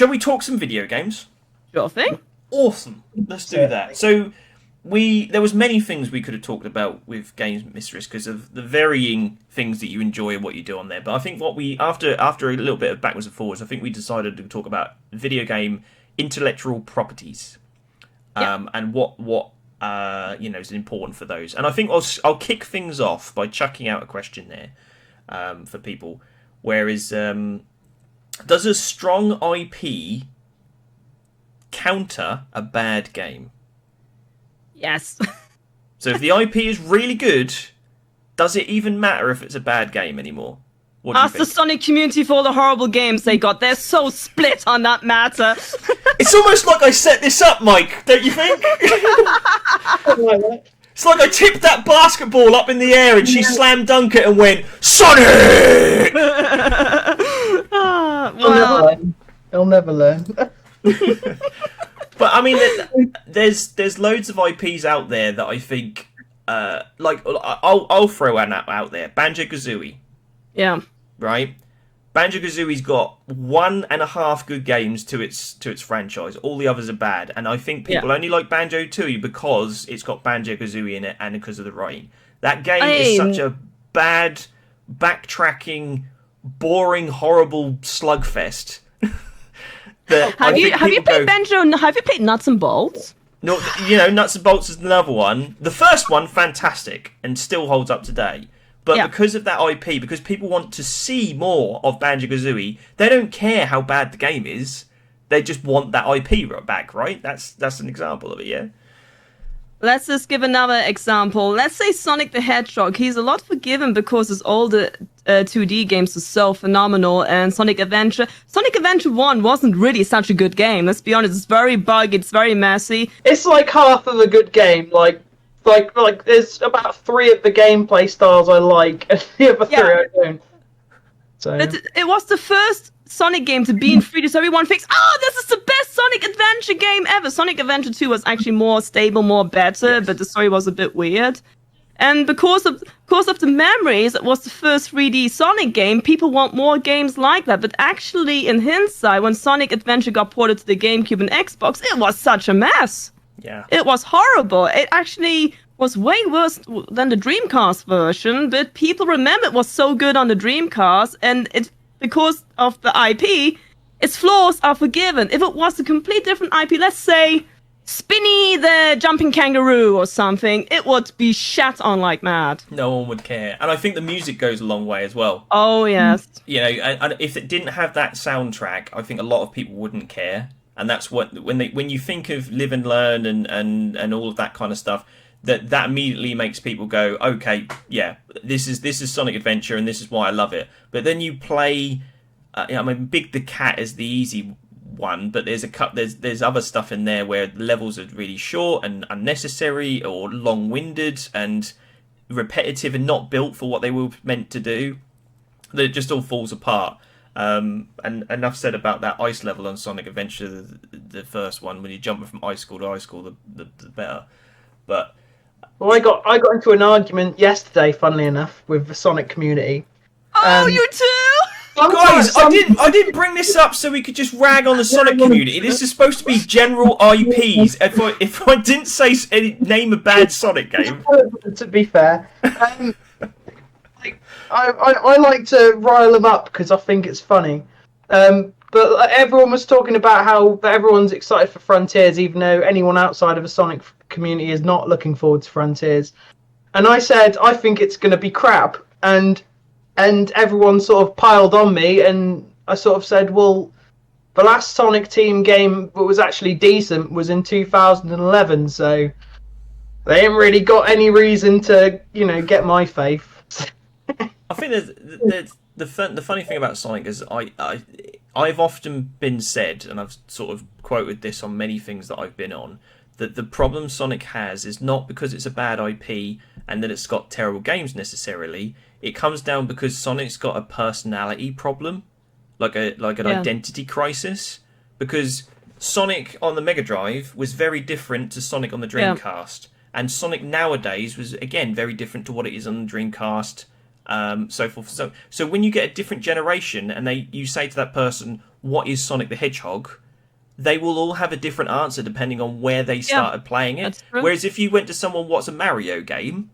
shall we talk some video games? Sure thing. Awesome. Let's do that. So there was many things we could have talked about with Game Mistress because of the varying things that you enjoy and what you do on there. But I think what we after a little bit of backwards and forwards, I think we decided to talk about video game intellectual properties, and what is important for those. And I think I'll kick things off by chucking out a question there for people. Whereas, does a strong IP counter a bad game? Yes. So if the IP is really good, does it even matter if it's a bad game anymore? What do you Ask think? the Sonic community for all the horrible games they got. They're so split on that matter. It's almost like I set this up, Mike, don't you think? It's like I tipped that basketball up in the air and she slam dunked it and went, Sonic! He'll never learn. But I mean, there's loads of IPs out there that I think, I'll throw out there. Banjo-Kazooie. Yeah. Right? Banjo-Kazooie's got 1.5 good games to its franchise. All the others are bad. And I think people only like Banjo-Tooie because it's got Banjo-Kazooie in it and because of the writing. That game is such a bad, backtracking, boring, horrible slugfest. Have you played Banjo? Have you played Nuts and Bolts? No, Nuts and Bolts is another one. The first one, fantastic, and still holds up today. But because of that IP, because people want to see more of Banjo-Kazooie, they don't care how bad the game is. They just want that IP back, right? That's an example of it, yeah? Let's just give another example. Let's say Sonic the Hedgehog. He's a lot forgiven because his older 2D games are so phenomenal. And Sonic Adventure 1 wasn't really such a good game. Let's be honest. It's very buggy. It's very messy. It's like half of a good game. Like there's about 3 of the gameplay styles I like, and the other 3 I don't. So it was the first Sonic game to be in 3D, so everyone thinks, oh, this is the best Sonic Adventure game ever. Sonic Adventure 2 was actually more stable, more better, but the story was a bit weird. And because of the memories, it was the first 3D Sonic game. People want more games like that. But actually, in hindsight, when Sonic Adventure got ported to the GameCube and Xbox, it was such a mess. Yeah. It was horrible. It actually was way worse than the Dreamcast version, but people remember it was so good on the Dreamcast, and because of the IP, its flaws are forgiven. If it was a complete different IP, let's say Spinny the Jumping Kangaroo or something, it would be shat on like mad. No one would care. And I think the music goes a long way as well. Oh, yes. And if it didn't have that soundtrack, I think a lot of people wouldn't care. And that's what when you think of Live and Learn and all of that kind of stuff, that immediately makes people go, okay, yeah, this is Sonic Adventure and this is why I love it. But then you play, Big the Cat is the easy one, but there's other stuff in there where the levels are really short and unnecessary or long-winded and repetitive and not built for what they were meant to do. That it just all falls apart. And enough said about that ice level on Sonic Adventure, the first one. When you jump from ice school to ice school, the better. But well, I got into an argument yesterday, funnily enough, with the Sonic community. Oh, you too? Guys, I didn't bring this up so we could just rag on the Sonic community. This is supposed to be general IPs. If I didn't say name a bad Sonic game, to be fair. I like to rile them up because I think it's funny. But everyone was talking about how everyone's excited for Frontiers, even though anyone outside of the Sonic community is not looking forward to Frontiers. And I said, I think it's going to be crap. And everyone sort of piled on me, and I sort of said, well, the last Sonic Team game that was actually decent was in 2011, so they ain't really got any reason to, get my faith. I think the funny thing about Sonic is I've often been said, and I've sort of quoted this on many things that I've been on, that the problem Sonic has is not because it's a bad IP and that it's got terrible games necessarily. It comes down because Sonic's got a personality problem, like an identity crisis. Because Sonic on the Mega Drive was very different to Sonic on the Dreamcast, and Sonic nowadays was again very different to what it is on the Dreamcast. So forth. So when you get a different generation and you say to that person, what is Sonic the Hedgehog, they will all have a different answer depending on where they started playing it. That's true. Whereas if you went to someone, what's a Mario game,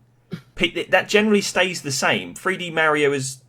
that generally stays the same. 3D Mario is...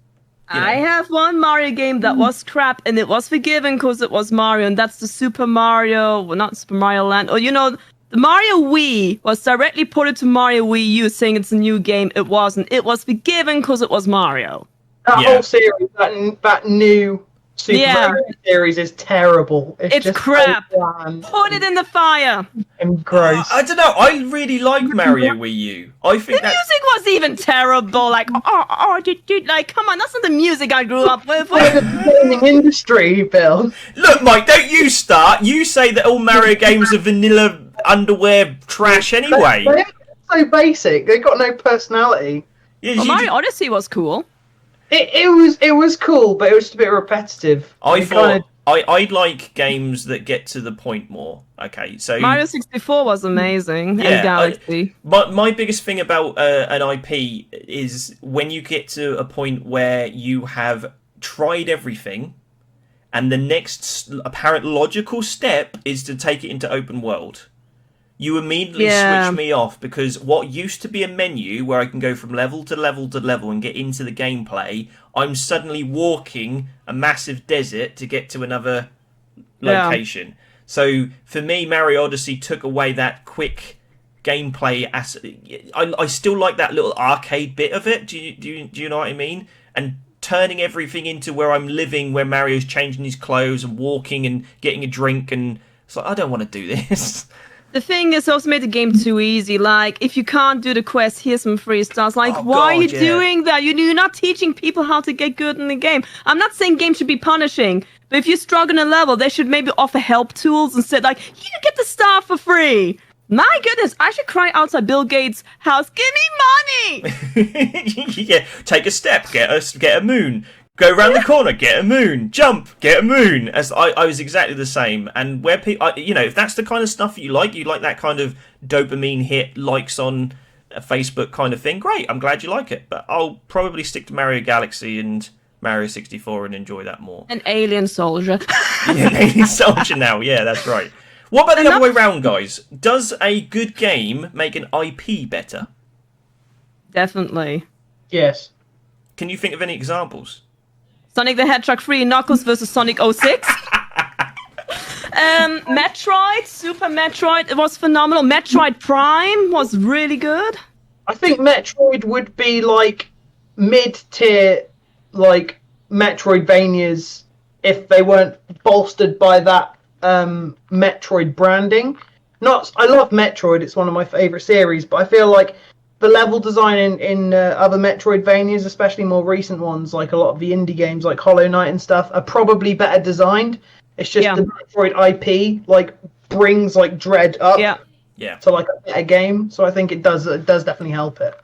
I have one Mario game that was crap, and it was forgiven because it was Mario, and that's the Super Mario, well, not Super Mario Land, or the Mario Wii was directly ported to Mario Wii U, saying it's a new game. It wasn't. It was forgiven because it was Mario. That whole series, that new Super Mario series is terrible. It's just crap. So bland. Put it in the fire. And gross. I don't know. I really like Mario Wii U. I think The music was even terrible. Like, like, come on, that's not the music I grew up with. The gaming industry, Bill. Look, Mike, don't you start. You say that all Mario games are vanilla underwear trash anyway. They're so basic. They got no personality. Yeah, Mario Odyssey was cool. It was cool, but it was just a bit repetitive. I like games that get to the point more. Okay, so Mario 64 was amazing. And Galaxy. But my biggest thing about an IP is when you get to a point where you have tried everything, and the next apparent logical step is to take it into open world. You immediately switch me off, because what used to be a menu where I can go from level to level to level and get into the gameplay, I'm suddenly walking a massive desert to get to another location. So for me, Mario Odyssey took away that quick gameplay. I still like that little arcade bit of it. Do you know what I mean? And turning everything into where I'm living, where Mario's changing his clothes and walking and getting a drink, and it's like, I don't want to do this. The thing is, also made the game too easy. Like, if you can't do the quest, here's some free stars. Like, why are you doing that? You're not teaching people how to get good in the game. I'm not saying games should be punishing, but if you struggle in a level, they should maybe offer help tools instead. Like, you get the star for free. My goodness, I should cry outside Bill Gates' house. Give me money! Yeah, take a step, get a moon. Go around the corner, get a moon. Jump, get a moon. As I was exactly the same. And where people, if that's the kind of stuff you like that kind of dopamine hit, likes on Facebook kind of thing, great. I'm glad you like it. But I'll probably stick to Mario Galaxy and Mario 64 and enjoy that more. An Alien Soldier. Yeah, an Alien Soldier now. Yeah, that's right. What about the other way round, guys? Does a good game make an IP better? Definitely. Yes. Can you think of any examples? Sonic the Hedgehog 3 Knuckles versus Sonic 06. Metroid, Super Metroid, it was phenomenal. Metroid Prime was really good. I think Metroid would be like mid-tier, like Metroidvanias, if they weren't bolstered by that Metroid branding. I love Metroid; it's one of my favorite series, but I feel like the level design in other Metroidvanias, especially more recent ones, like a lot of the indie games like Hollow Knight and stuff, are probably better designed. It's just the Metroid IP brings Dread up to a better game. So I think it does definitely help it.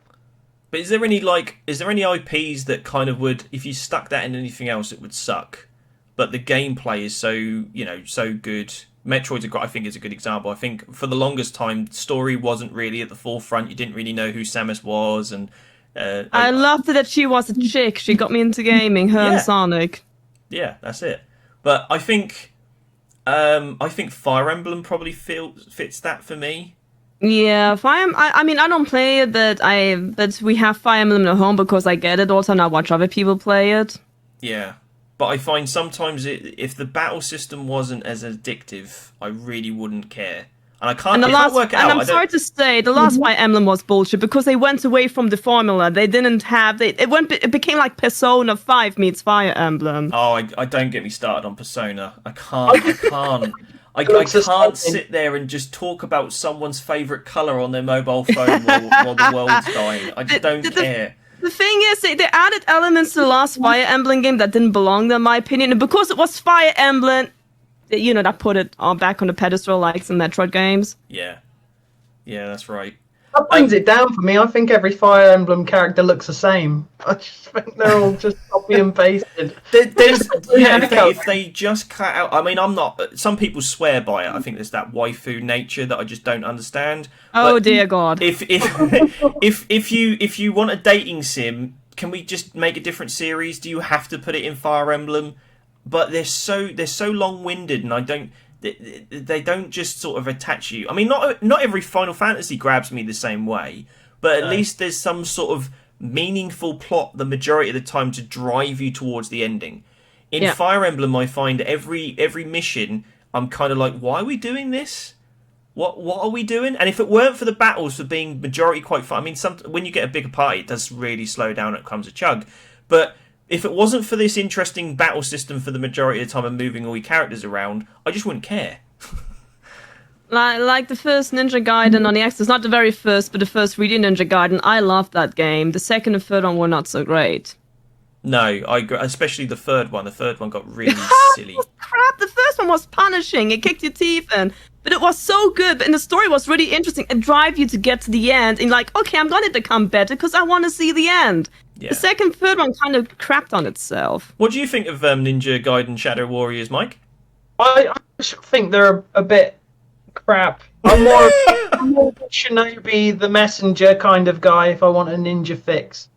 But is there any IPs that kind of would, if you stuck that in anything else, it would suck? But the gameplay is so good. Metroid, I think, is a good example. I think for the longest time, story wasn't really at the forefront. You didn't really know who Samus was, and I loved that she was a chick. She got me into gaming. Her and Sonic. Yeah, that's it. But I think Fire Emblem probably fits that for me. Yeah, I mean, I don't play it, but we have Fire Emblem at home because I get it also, and I watch other people play it. Yeah. But I find sometimes if the battle system wasn't as addictive, I really wouldn't care. And I can't work it out. And I'm sorry to say, the last Fire Emblem was bullshit because they went away from the formula. They didn't have... It became like Persona 5 meets Fire Emblem. Oh, I don't get me started on Persona. I can't. I can't sit there and just talk about someone's favourite colour on their mobile phone while the world's dying. I just don't care. The thing is, they added elements to the last Fire Emblem game that didn't belong there, in my opinion. And because it was Fire Emblem, that put it back on the pedestal like some Metroid games. Yeah. Yeah, that's right. That brings it down for me. I think every Fire Emblem character looks the same. I just think they're all just copy and pasted. If they just cut out... I mean, I'm not... Some people swear by it. I think there's that waifu nature that I just don't understand. Oh, dear God. If you want a dating sim, can we just make a different series? Do you have to put it in Fire Emblem? but they're so long-winded, and they don't just sort of attach you. I mean, not every Final Fantasy grabs me the same way, but at least there's some sort of meaningful plot the majority of the time to drive you towards the ending. In Fire Emblem, I find every mission, I'm kind of like, why are we doing this? What are we doing? And if it weren't for the battles for being majority quite fun, I mean, when you get a bigger party, it does really slow down. It comes a chug, but if it wasn't for this interesting battle system for the majority of the time and moving all your characters around, I just wouldn't care. Like the first Ninja Gaiden on the Xbox, not the very first, but the first 3D Ninja Gaiden, I loved that game. The second and third one were not so great. No, I agree, especially the third one. The third one got really silly. Crap, the first one was punishing. It kicked your teeth in. But it was so good, and the story was really interesting. It drive you to get to the end, and like, okay, I'm going to become better because I want to see the end. Yeah. The second, third one kind of crapped on itself. What do you think of Ninja Gaiden Shadow Warriors, Mike? I think they're a bit crap. I'm more Shinobi the Messenger kind of guy if I want a ninja fix.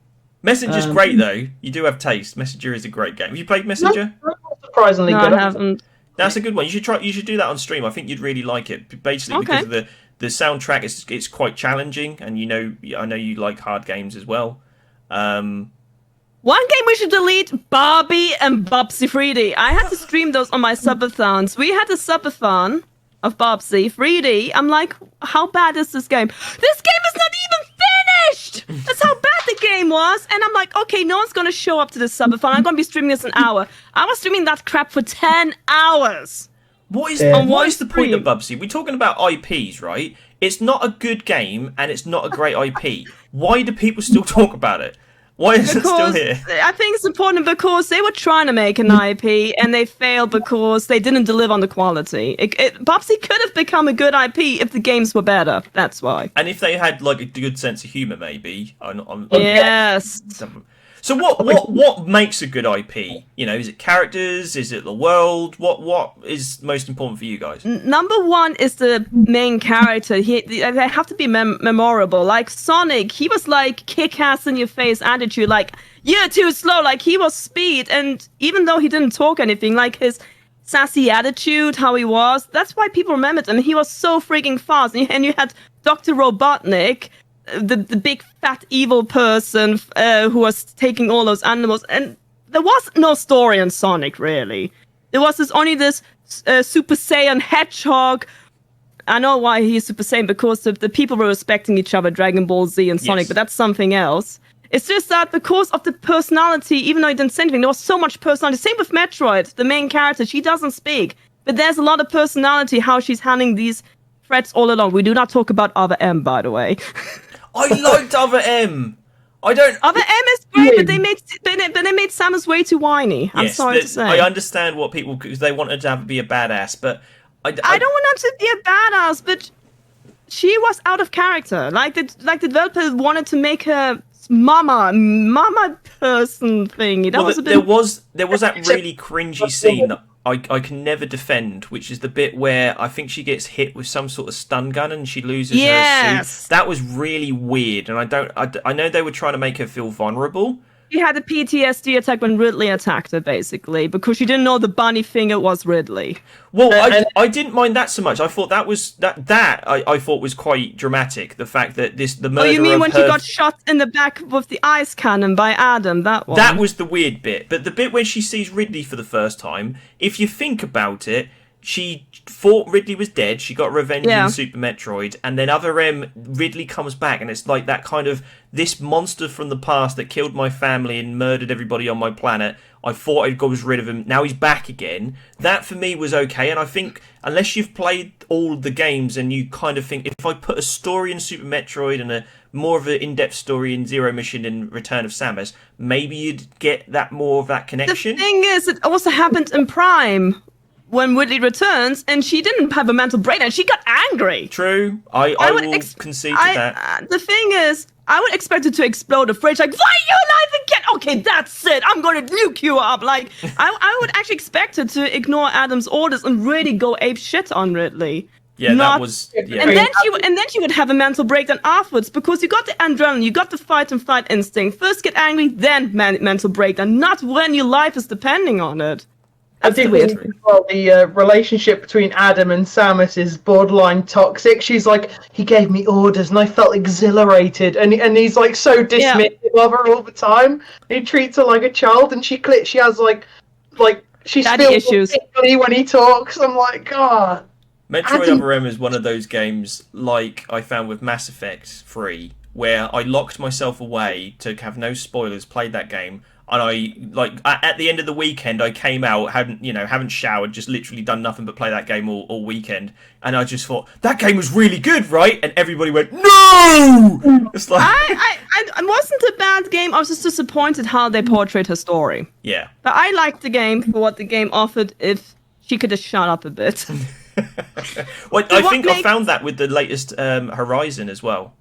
Messenger's great, though. You do have taste. Messenger is a great game. Have you played Messenger? Surprisingly good. I haven't. That's a good one. You should do that on stream. I think you'd really like it. Basically, because of the soundtrack, it's quite challenging, and I know you like hard games as well. One game we should delete: Barbie and Bubsy 3D. I had to stream those on my subathons. We had a subathon of Bubsy 3D. I'm like, how bad is this game? This game is not even finished! That's how bad the game was. And I'm like, okay, no one's going to show up to this subathon. I'm going to be streaming this an hour. I was streaming that crap for 10 hours. What is the point of Bubsy? We're talking about IPs, right? It's not a good game, and it's not a great IP. Why do people still talk about it? Why is it still here? I think it's important because they were trying to make an IP and they failed because they didn't deliver on the quality. Bubsy could have become a good IP if the games were better. That's why. And if they had like a good sense of humor, maybe. Yes. So what makes a good IP? Is it characters? Is it the world? What is most important for you guys? Number one is the main character. They have to be memorable. Like Sonic, he was like kick-ass in your face attitude. Like, you're too slow. Like, he was speed. And even though he didn't talk anything, like his sassy attitude, how he was, that's why people remembered him. He was so freaking fast. And you had Dr. Robotnik, the big fat evil person who was taking all those animals, and there was no story in Sonic really. There was only this Super Saiyan Hedgehog. I know why he's Super Saiyan, because the people were respecting each other, Dragon Ball Z and Sonic, but that's something else. It's just that because of the personality, even though he didn't say anything, there was so much personality. Same with Metroid, the main character, she doesn't speak, but there's a lot of personality how she's handling these threats all along. We do not talk about Other M, by the way. I liked Other M. Other M is great, but they made Samus way too whiny. I'm sorry to say. I understand what people, because they wanted to be a badass, but I don't want her to be a badass, but she was out of character. Like the developer wanted to make her mama person thingy. That was a bit. There was that really cringy scene that I can never defend, which is the bit where I think she gets hit with some sort of stun gun and she loses her suit. That was really weird, and I know they were trying to make her feel vulnerable. She had a PTSD attack when Ridley attacked her, basically, because she didn't know the bunny finger was Ridley. Well, I didn't mind that so much. I thought that was I thought was quite dramatic. The fact that the murder. Oh, you mean when she got shot in the back with the ice cannon by Adam? That one. That was the weird bit. But the bit when she sees Ridley for the first time, if you think about it, she thought Ridley was dead. She got revenge in Super Metroid, and then Other M, Ridley comes back, and it's like that kind of this monster from the past that killed my family and murdered everybody on my planet. I thought I got rid of him. Now he's back again. That for me was okay, and I think unless you've played all the games and you kind of think if I put a story in Super Metroid and a more of an in-depth story in Zero Mission and Return of Samus, maybe you'd get that more of that connection. The thing is, it also happened in Prime. When Ridley returns, and she didn't have a mental breakdown, she got angry. True, I will concede to that. The thing is, I would expect her to explode of rage, like, why are you alive again? Okay, that's it. I'm going to nuke you up. Like, I would actually expect her to ignore Adam's orders and really go ape shit on Ridley. Yeah, that was. Yeah. And then she would have a mental breakdown afterwards, because you got the adrenaline, you got the fight and flight instinct. First get angry, then mental breakdown. Not when your life is depending on it. I That's the do weird think thing. well, the relationship between Adam and Samus is borderline toxic. She's like, he gave me orders and I felt exhilarated, and he's like so Yeah. dismissive of her all the time. He treats her like a child, and she has like she Daddy feels issues. funny when he talks. I'm like, God. Metroid Adam- Other M is one of those games, like I found with Mass Effect 3, where I locked myself away to have no spoilers, played that game, and at the end of the weekend, I came out, haven't showered, just literally done nothing but play that game all weekend, and I just thought, that game was really good, right? And everybody went, no! It's like... It wasn't a bad game. I was just disappointed how they portrayed her story. Yeah. But I liked the game for what the game offered if she could have shut up a bit. Well, I think I found that with the latest Horizon as well.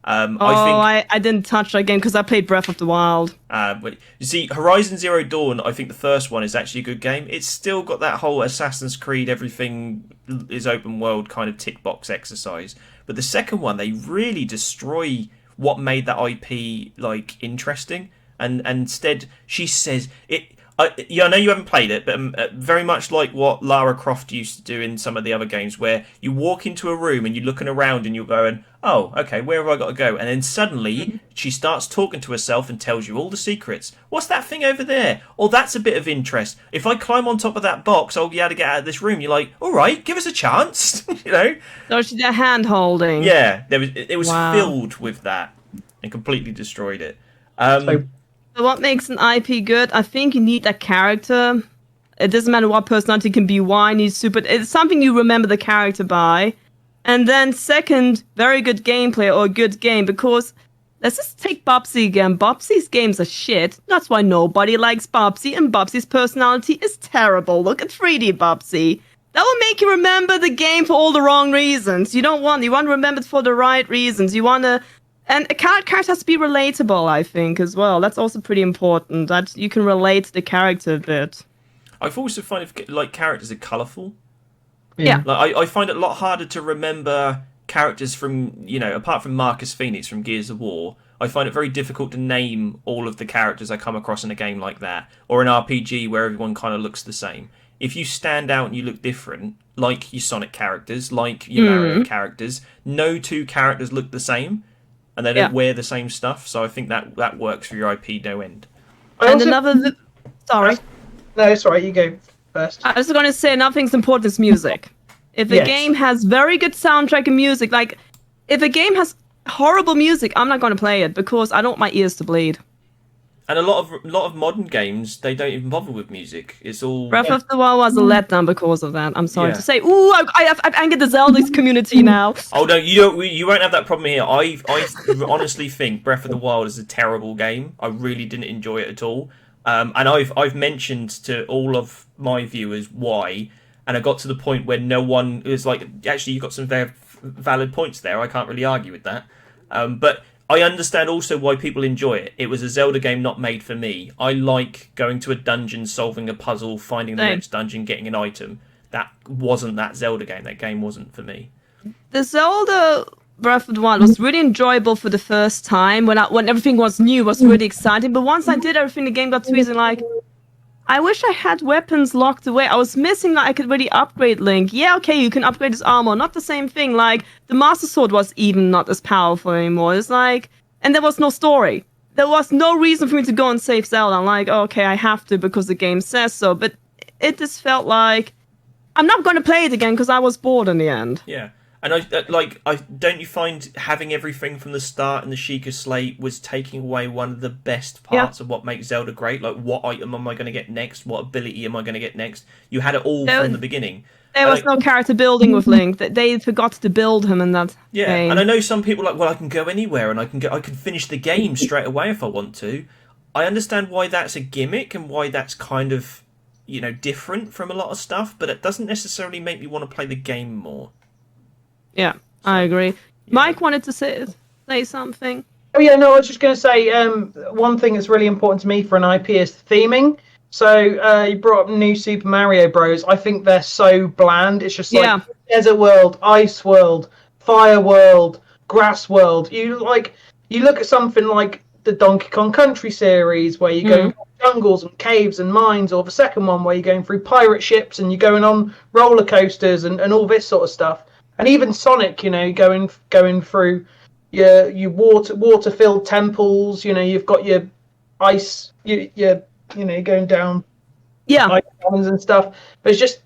I didn't touch that game because I played Breath of the Wild. But you see, Horizon Zero Dawn, I think the first one is actually a good game. It's still got that whole Assassin's Creed, everything is open world kind of tick box exercise. But the second one, they really destroy what made that IP like interesting. And instead, she says it. I know you haven't played it, but very much like what Lara Croft used to do in some of the other games, where you walk into a room and you're looking around and you're going, oh, okay, where have I got to go? And then suddenly she starts talking to herself and tells you all the secrets. What's that thing over there? Oh, that's a bit of interest. If I climb on top of that box, I'll be able to get out of this room. You're like, all right, give us a chance, you know? So she's a hand holding. Yeah, it was Wow. filled with that and completely destroyed it. So what makes an IP good? I think you need a character. It doesn't matter what personality, can be whiny, super. It's something you remember the character by. And then second, very good gameplay or a good game, because let's just take Bubsy again. Bubsy's games are shit. That's why nobody likes Bubsy, and Bubsy's personality is terrible. Look at 3D Bubsy. That will make you remember the game for all the wrong reasons. You want to remember it for the right reasons. And a character has to be relatable, I think, as well. That's also pretty important, that you can relate to the character a bit. I've also found if like characters are colourful. Yeah. Like I find it a lot harder to remember characters from, apart from Marcus Phoenix from Gears of War. I find it very difficult to name all of the characters I come across in a game like that, or an RPG where everyone kind of looks the same. If you stand out and you look different, like your Sonic characters, like your Mario characters, no two characters look the same. And they don't wear the same stuff, so I think that works for your IP no end. Sorry. No, it's alright, you go first. I was going to say another thing's important is music. If a game has very good soundtrack and music, like, if a game has horrible music, I'm not going to play it, because I don't want my ears to bleed. And a lot of modern games, they don't even bother with music. It's all... Breath of the Wild was a letdown because of that. I'm sorry to say. Ooh, I've angered the Zelda community now. Oh no, you won't have that problem here. I honestly think Breath of the Wild is a terrible game. I really didn't enjoy it at all. And I've mentioned to all of my viewers why, and I got to the point where no one is like, actually, you got some very valid points there. I can't really argue with that. But I understand also why people enjoy it. It was a Zelda game not made for me. I like going to a dungeon, solving a puzzle, finding the next dungeon, getting an item. That wasn't that Zelda game. That game wasn't for me. The Zelda Breath of the Wild was really enjoyable for the first time. When everything was new, it was really exciting. But once I did everything, the game got too easy. Like, I wish I had weapons locked away. I was missing that I could really upgrade Link. Yeah, okay, you can upgrade his armor. Not the same thing. Like, the Master Sword was even not as powerful anymore. It's like... And there was no story. There was no reason for me to go and save Zelda. I'm like, oh, okay, I have to because the game says so. But it just felt like... I'm not going to play it again because I was bored in the end. Yeah. And I don't you find having everything from the start in the Sheikah Slate was taking away one of the best parts of what makes Zelda great? Like, what item am I going to get next? What ability am I going to get next? You had it all from the beginning. There was no character building with Link. They forgot to build him in that game. And I know some people are like, well, I can go anywhere and I can finish the game straight away if I want to. I understand why that's a gimmick and why that's kind of, different from a lot of stuff, but it doesn't necessarily make me want to play the game more. Yeah, I agree. Mike wanted to say something. Oh yeah, no, I was just going to say one thing that's really important to me for an IP is theming. So you brought up New Super Mario Bros. I think they're so bland. It's just like desert world, ice world, fire world, grass world. You look at something like the Donkey Kong Country series, where you're going through jungles and caves and mines, or the second one where you're going through pirate ships and you're going on roller coasters and all this sort of stuff. And even Sonic, you know, going through your water-filled temples. You know, you've got your ice, you know, going down ice caverns and stuff. But it's just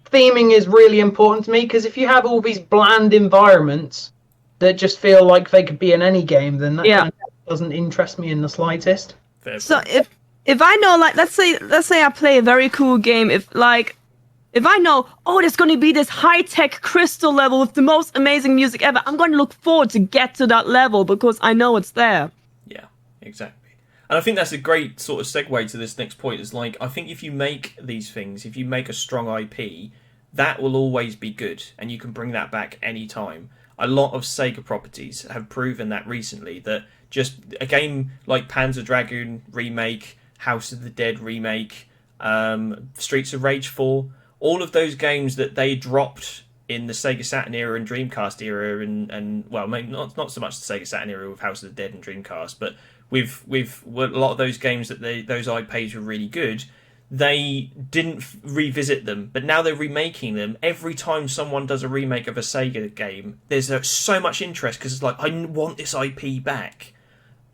theming is really important to me, because if you have all these bland environments that just feel like they could be in any game, then that kind of doesn't interest me in the slightest. So if I know, like, let's say I play a very cool game, if I know, oh, there's going to be this high-tech crystal level with the most amazing music ever, I'm going to look forward to get to that level because I know it's there. Yeah, exactly. And I think that's a great sort of segue to this next point. Is like, I think if you make these things, if you make a strong IP, that will always be good, and you can bring that back anytime. A lot of Sega properties have proven that recently, that just a game like Panzer Dragoon remake, House of the Dead remake, Streets of Rage 4, all of those games that they dropped in the Sega Saturn era and Dreamcast era, and well, maybe not so much the Sega Saturn era with House of the Dead and Dreamcast, but with a lot of those games that those IPs were really good, they didn't revisit them, but now they're remaking them. Every time someone does a remake of a Sega game, there's so much interest, because it's like, I want this IP back.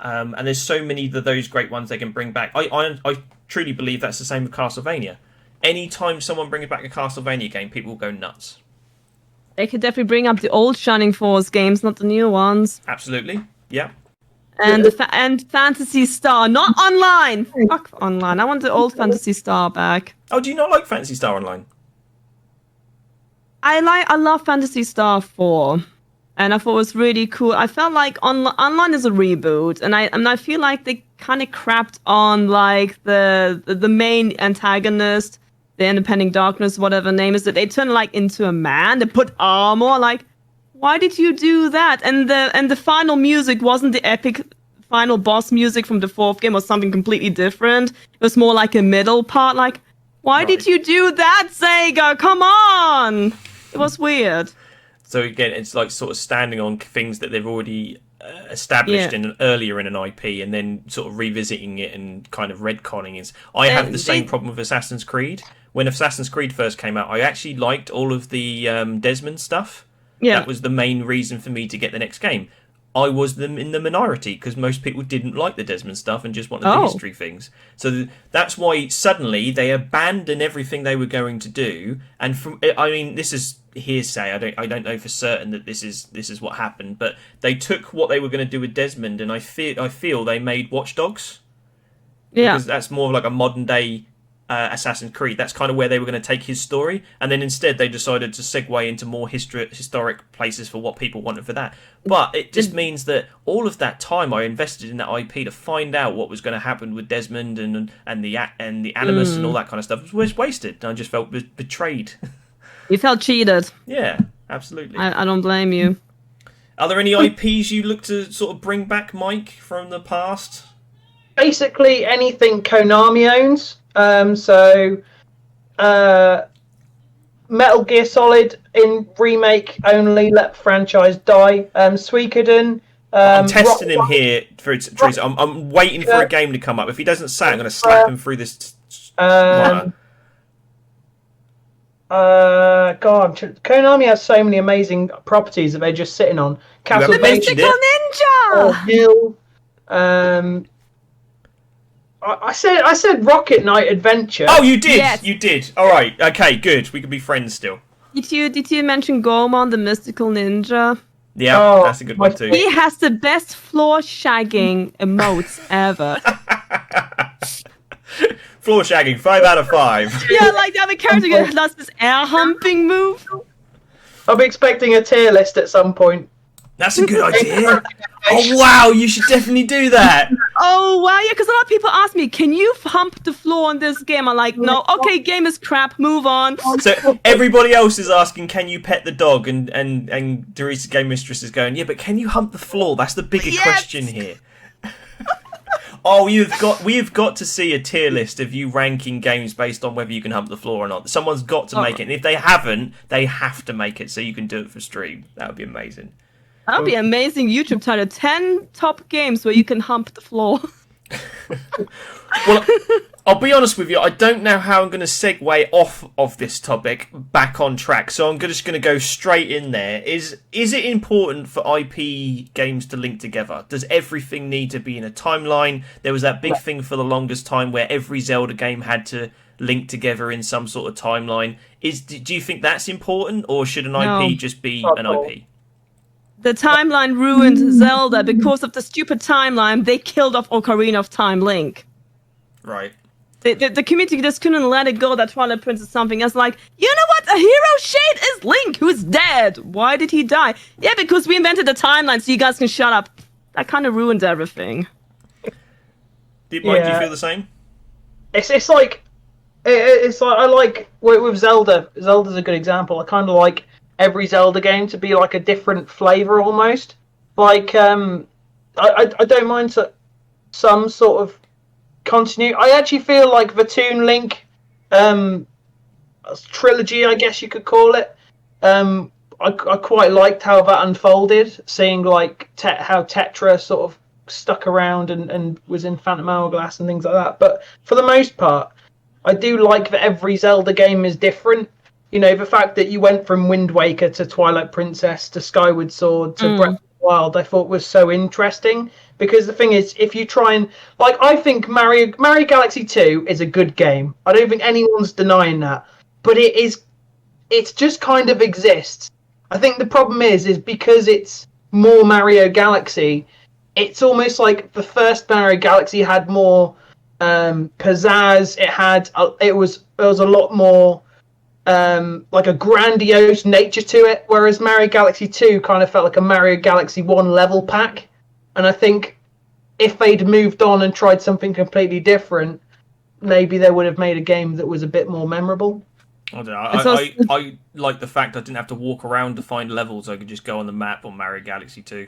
And there's so many of those great ones they can bring back. I truly believe that's the same with Castlevania. Anytime someone brings back a Castlevania game, people will go nuts. They could definitely bring up the old Shining Force games, not the new ones. Absolutely, yeah. And and Phantasy Star, not online. Fuck online. I want the old Phantasy Star back. Oh, do you not like Phantasy Star Online? I love Phantasy Star 4, and I thought it was really cool. I felt like online is a reboot, and I feel like they kind of crapped on like the main antagonist, the Independent Darkness, whatever name is, that they turned like into a man. They put armor. Like, why did you do that? And the final music wasn't the epic final boss music from the fourth game, or something completely different. It was more like a middle part. Like, why did you do that, Sega? Come on! It was weird. So again, it's like sort of standing on things that they've already established earlier in an IP, and then sort of revisiting it and kind of retconning it. I have the same problem with Assassin's Creed. When Assassin's Creed first came out, I actually liked all of the Desmond stuff. Yeah. That was the main reason for me to get the next game. I was in the minority, because most people didn't like the Desmond stuff and just wanted the history things. So that's why suddenly they abandoned everything they were going to do. And I mean, this is hearsay. I don't know for certain that this is what happened, but they took what they were going to do with Desmond, and I feel they made Watch Dogs. Yeah, because that's more like a modern day Assassin's Creed. That's kind of where they were going to take his story, and then instead they decided to segue into more historic places for what people wanted for that. But it just means that all of that time I invested in that IP to find out what was going to happen with Desmond and the Animus and all that kind of stuff was wasted, and I just felt betrayed. You felt cheated. Yeah, absolutely. I don't blame you. Are there any IPs you look to sort of bring back, Mike, from the past? Basically anything Konami owns. Metal Gear Solid in remake only, let the franchise die. Suikoden. I'm testing him here, Teresa. I'm waiting for a game to come up. If he doesn't say it, I'm going to slap him through this. God, Konami has so many amazing properties that they're just sitting on. The Mystical Ninja. I said Rocket Knight Adventure. Oh, you did. Yes. You did. All right. Okay. Good. We can be friends still. Did you mention Gormon, the Mystical Ninja? Yeah, that's a good one too. He has the best floor shagging emotes ever. Floor shagging, 5 out of 5. Yeah, like the other character does this air humping move. I'll be expecting a tier list at some point. That's a good idea. Oh wow, you should definitely do that. Oh wow, yeah, because a lot of people ask me, can you hump the floor in this game? I'm like, no, okay, game is crap, move on. So everybody else is asking, can you pet the dog? And Teresa's Game Mistress is going, yeah, but can you hump the floor? That's the bigger question here. Oh, we've got to see a tier list of you ranking games based on whether you can hump the floor or not. Someone's got to make it, and if they haven't, they have to make it so you can do it for stream. That would be amazing. That would be an amazing YouTube title. 10 top games where you can hump the floor. Well, I'll be honest with you, I don't know how I'm going to segue off of this topic back on track, so I'm just going to go straight in there. Is it important for IP games to link together? Does everything need to be in a timeline? There was that big thing for the longest time where every Zelda game had to link together in some sort of timeline. Do you think that's important, or should an IP just be an IP? The timeline ruined Zelda because of the stupid timeline. They killed off Ocarina of Time Link. Right. The community just couldn't let it go that Twilight Princess something else like, you know what? A hero shade is Link, who's dead. Why did he die? Yeah, because we invented the timeline so you guys can shut up. That kind of ruined everything. Mike, do you feel the same? It's like I like with Zelda. Zelda's a good example. I kind of like every Zelda game to be like a different flavor almost. Like I don't mind some sort of continuity. I actually feel like the Toon Link trilogy, I guess you could call it. I quite liked how that unfolded, seeing like how Tetra sort of stuck around and was in Phantom Hourglass and things like that. But for the most part, I do like that every Zelda game is different. You know, the fact that you went from Wind Waker to Twilight Princess to Skyward Sword to Breath of the Wild, I thought was so interesting. Because the thing is, if you try and... Like, I think Mario Galaxy 2 is a good game. I don't think anyone's denying that. But it just kind of exists. I think the problem is because it's more Mario Galaxy, it's almost like the first Mario Galaxy had more pizzazz. It was a lot more like a grandiose nature to it, whereas Mario Galaxy 2 kind of felt like a Mario Galaxy 1 level pack. And I think if they'd moved on and tried something completely different, maybe they would have made a game that was a bit more memorable. I don't know. I like the fact I didn't have to walk around to find levels. I could just go on the map on Mario Galaxy 2.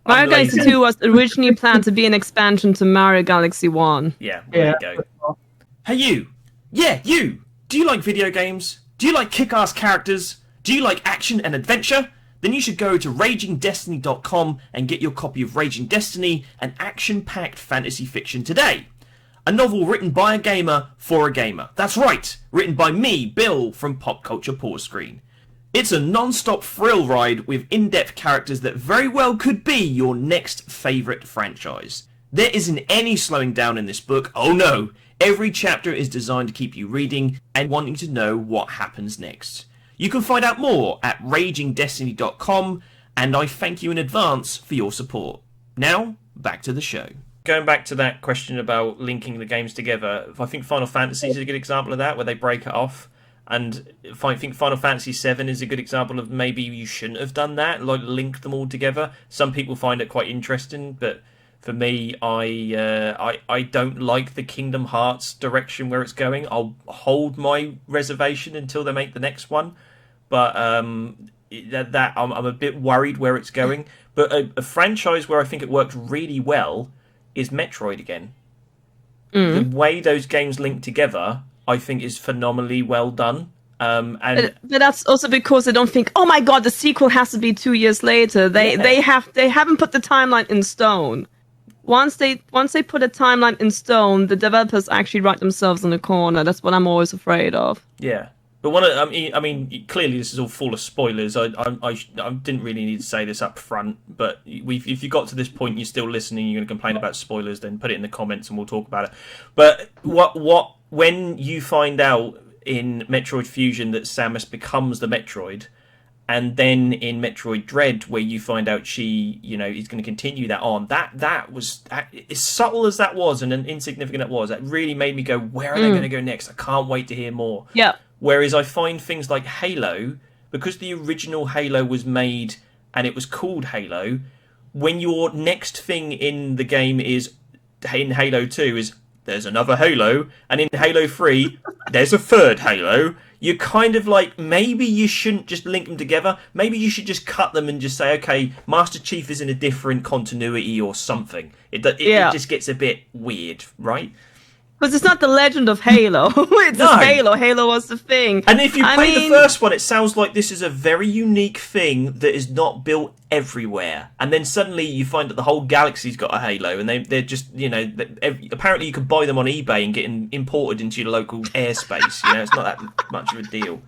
Mario Galaxy 2 was originally planned to be an expansion to Mario Galaxy 1. Yeah, there you go. Hey, you! Yeah, you! Do you like video games? Do you like kick-ass characters? Do you like action and adventure? Then you should go to RagingDestiny.com and get your copy of Raging Destiny, an action-packed fantasy fiction today. A novel written by a gamer for a gamer. That's right, written by me, Bill, from Pop Culture Pause Screen. It's a non-stop thrill ride with in-depth characters that very well could be your next favourite franchise. There isn't any slowing down in this book, oh no. Every chapter is designed to keep you reading and wanting to know what happens next. You can find out more at RagingDestiny.com, and I thank you in advance for your support. Now, back to the show. Going back to that question about linking the games together, I think Final Fantasy is a good example of that, where they break it off. And I think Final Fantasy VII is a good example of maybe you shouldn't have done that, like link them all together. Some people find it quite interesting, but for me, I don't like the Kingdom Hearts direction where it's going. I'll hold my reservation until they make the next one, but that I'm a bit worried where it's going. But a franchise where I think it worked really well is Metroid again. The way those games link together, I think, is phenomenally well done. But that's also because they don't think, oh my god, the sequel has to be 2 years later. They haven't put the timeline in stone. Once they put a timeline in stone, the developers actually write themselves in a corner. That's what I'm always afraid of. Yeah. But I mean, clearly this is all full of spoilers. I didn't really need to say this up front, but if you got to this point, you're still listening, you're going to complain about spoilers, then put it in the comments and we'll talk about it. But when you find out in Metroid Fusion that Samus becomes the Metroid, and then in Metroid Dread where you find out she, is going to continue that on, that was, as subtle as that was and insignificant that was, that really made me go, where are they going to go next? I can't wait to hear more. Yeah. Whereas I find things like Halo, because the original Halo was made and it was called Halo, when your next thing in the game is, in Halo 2, is there's another Halo, and in Halo 3, there's a third Halo, you're kind of like, maybe you shouldn't just link them together. Maybe you should just cut them and just say, okay, Master Chief is in a different continuity or something. It just gets a bit weird, right? Because it's not the Legend of Halo. It's just Halo. Halo was the thing. And if you play the first one, it sounds like this is a very unique thing that is not built everywhere, and then suddenly you find that the whole galaxy's got a Halo, and they're just, apparently you can buy them on eBay and get imported into your local airspace. It's not that much of a deal.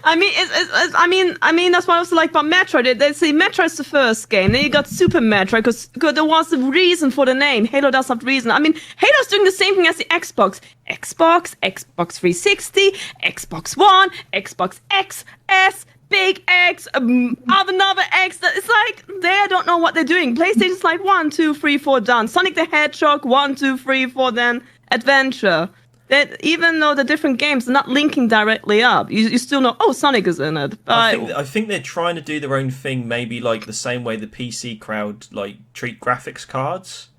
I mean, that's what I also like about Metroid. They say Metroid's the first game. Then you got Super Metroid because there was a reason for the name. Halo does have reason. I mean, Halo's doing the same thing as the Xbox, Xbox 360, Xbox One, Xbox X, S, Big X, another X. It's like they don't know what they're doing. PlayStation's like 1, 2, 3, 4 done. Sonic the Hedgehog 1, 2, 3, 4 then Adventure. That even though the different games are not linking directly up, you still know, Sonic is in it. I think they're trying to do their own thing, maybe like the same way the PC crowd treat graphics cards.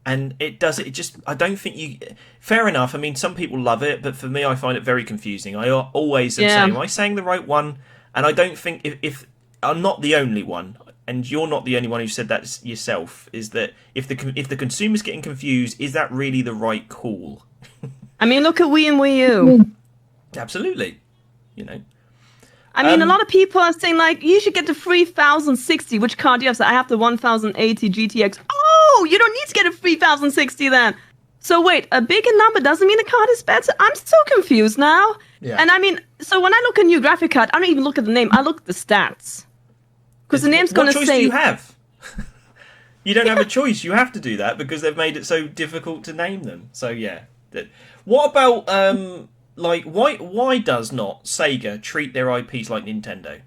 And it just, I don't think fair enough, I mean, some people love it, but for me, I find it very confusing. I always am saying, am I saying the right one? And I don't think, if I'm not the only one, and you're not the only one who said that yourself, is that if the consumer's getting confused, is that really the right call? I mean, look at Wii and Wii U. Absolutely. I mean, a lot of people are saying, you should get the 3060. Which card do you have? So I have the 1080 GTX. Oh, you don't need to get a 3060 then. So wait, a bigger number doesn't mean the card is better? I'm so confused now. Yeah. And I mean, so when I look at a new graphic card, I don't even look at the name. I look at the stats. Because the name's going to say... What choice do you have? You don't have a choice. You have to do that because they've made it so difficult to name them. So, yeah. What about, why does not Sega treat their IPs like Nintendo?